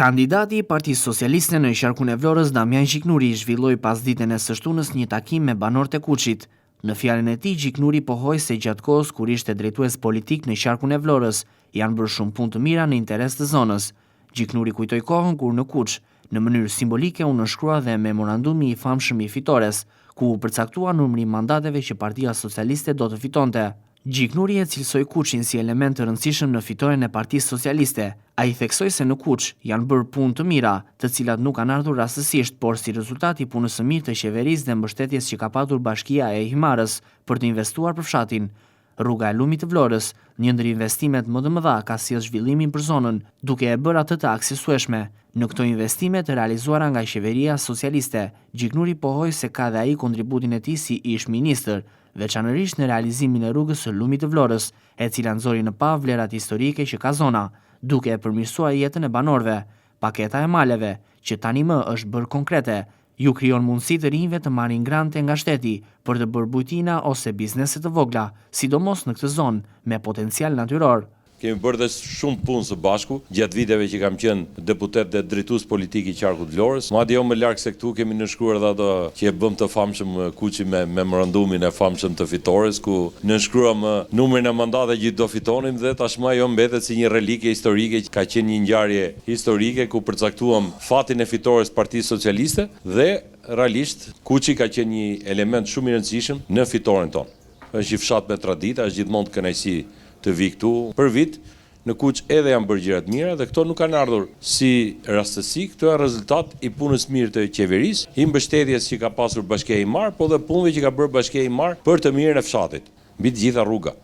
Kandidati i Partisë Socialiste në qarkun e Vlorës, Damian Gjiknuri, zhvilloi pasditën e së shtunës një takim me banorët e Kuçit. Në fjalën e tij, Gjiknuri pohoi se gjatë kohës kur ishte drejtues politik në qarkun e Vlorës, janë bërë shumë punë të mira në interes të zonës. Gjiknuri kujtoi kohën kur në Kuç, në mënyrë simbolike u nënshkrua dhe memorandumi i famshëm i fitores, ku u përcaktua numri i mandateve që Partia Socialiste do të fitonte. Gjiknuri e cilësoi Kuçin si element të rëndësishëm në fitoren e Partisë Socialiste. Ai theksoi se në Kuç janë bërë punë të mira, të cilat nuk kanë ardhur rastësisht, por si rezultat i punës së mirë të qeverisë dhe mbështetjes që ka patur Bashkia e Himarës për të investuar për fshatin. Rruga e Lumit të Vlorës, një ndër investimet më të mëdha, ka sjellë zhvillimin për zonën, duke e bërë atë të aksesueshme. Në këto investime të realizuara nga qeveria socialiste, Gjiknuri pohoi se ka dhe ai kontributin e tij si ish-ministër, veçanërisht në realizimin e rrugës së Lumit të Vlorës, e cila nxori në pa vlerat historike që ka zona, duke e përmirësuar jetën e banorëve. Paketa e maleve, që tani më është bërë konkrete, ju krijon mundësi të rinjve të marrin grante nga shteti për të bërë bujtina ose biznese të vogla, sidomos në këtë zonë me potencial natyror. Kemi bërë dhe shumë punë së bashku, gjatë viteve që kam qenë deputet dhe drejtues politik i qarkut Vlorës. Madje jo më larg se këtu kemi nënshkruar edhe ato që e bëm të famshëm Kuçi me memorandumin e famshëm të fitores, ku nënshkruam numrin e mandateve që do fitonin dhe tashmë ajo mbetet si një relikë historike, që ka qenë një ngjarje historike ku përcaktuam fatin e fitores Partisë Socialiste dhe realisht Kuçi ka qenë një element shumë i rëndësishëm në fitoren tonë. Është një fshat me traditë, është gjithmonë kënaqësi të vi këtu për vit. Në Kuç edhe janë bërë gjëra të mira dhe këto nuk kanë ardhur si rastësi, këto janë rezultat i punës mirë të qeverisë, i mbështetjes që ka pasur Bashkia e Himar, po dhe punëve që ka bërë Bashkia e Himar për të mirën e fshatit. Mbi të gjitha rruga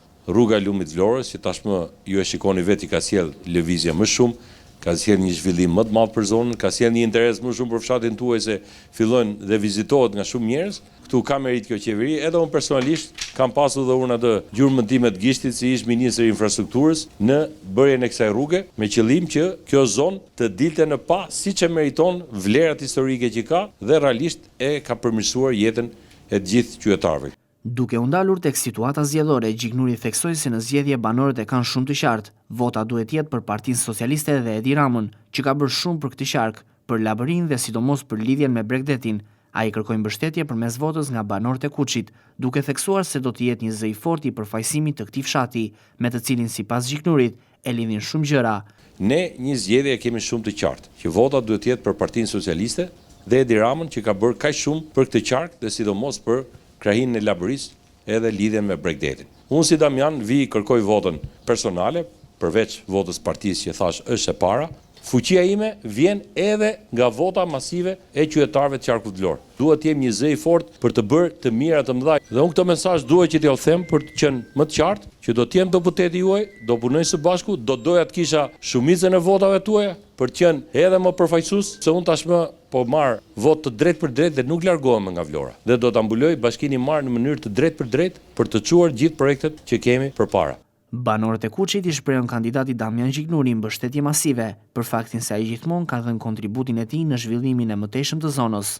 e Lumit të Vlorës, që tashmë ju e shikoni vetë, ka sjell lëvizje më shumë, ka sjell një zhvillim më të madh për zonën, ka sjell një interes më shumë për fshatin tuaj, se fillojnë dhe vizitohet nga shumë njerëz. Këtu ka merit kjo qeveri, edhe unë personalisht kam pasur dhe unë atë gjurmën time të gishtit si ish ministër i infrastrukturës në bërjen e kësaj rruge, me qëllim që kjo zonë të dilte në pa siç e meriton vlerat historike që ka dhe realisht e ka përmirësuar jetën e të gjithë qytetarëve. Duke u ndalur tek situata zgjedhore, Gjiknuri theksoi se në zgjedhje banorët e kanë shumë të qartë. Vota duhet jetë për Partinë Socialiste dhe Edi Ramën, që ka bërë shumë për këtë qark, për Labërinë dhe sidomos për lidhjen me Bregdetin. Ai kërkoi mbështetje përmes votës nga banorët e Kuçit, duke theksuar se do të jetë një zë i fortë i përfaqësimit të këtij fshati, me të cilin sipas Gjiknurit e lidhin shumë gjëra. Ne një zgjedhje kemi shumë të qartë, që vota duhet jetë për Partinë Socialiste dhe Edi Ramën, që ka bërë kaq shumë për këtë qark dhe sidomos për krahinën e Labërisë edhe lidhjen me Bregdetin. Unë si Damian kërkoj votën personale, përveç votës partisë që thash është e para. Fuqia ime vjen edhe nga vota masive e qytetarëve të qarkut Vlorë. Duhet të jem një zë i fortë për të bërë të mira të mëdha. Dhe unë këtë mesazh duhet që t'ju them për të qenë më të qartë, që do të jem deputeti juaj, do punoj së bashku, do doja të kisha shumicën e votave tuaja për të qenë edhe më përfaqësues, se unë tashmë po marr votë të drejtë për drejtë dhe nuk largohem nga Vlora. Dhe do ta mbuloj Bashkinë e Himar në mënyrë të drejtë për drejtë për të çuar gjithë projektet që kemi përpara. Banorët e Kuçit i shprehën kandidatit Damian Gjiknuri mbështetje masive, për faktin se ai gjithmonë ka dhënë kontributin e tij në zhvillimin e mëtejshëm të zonës.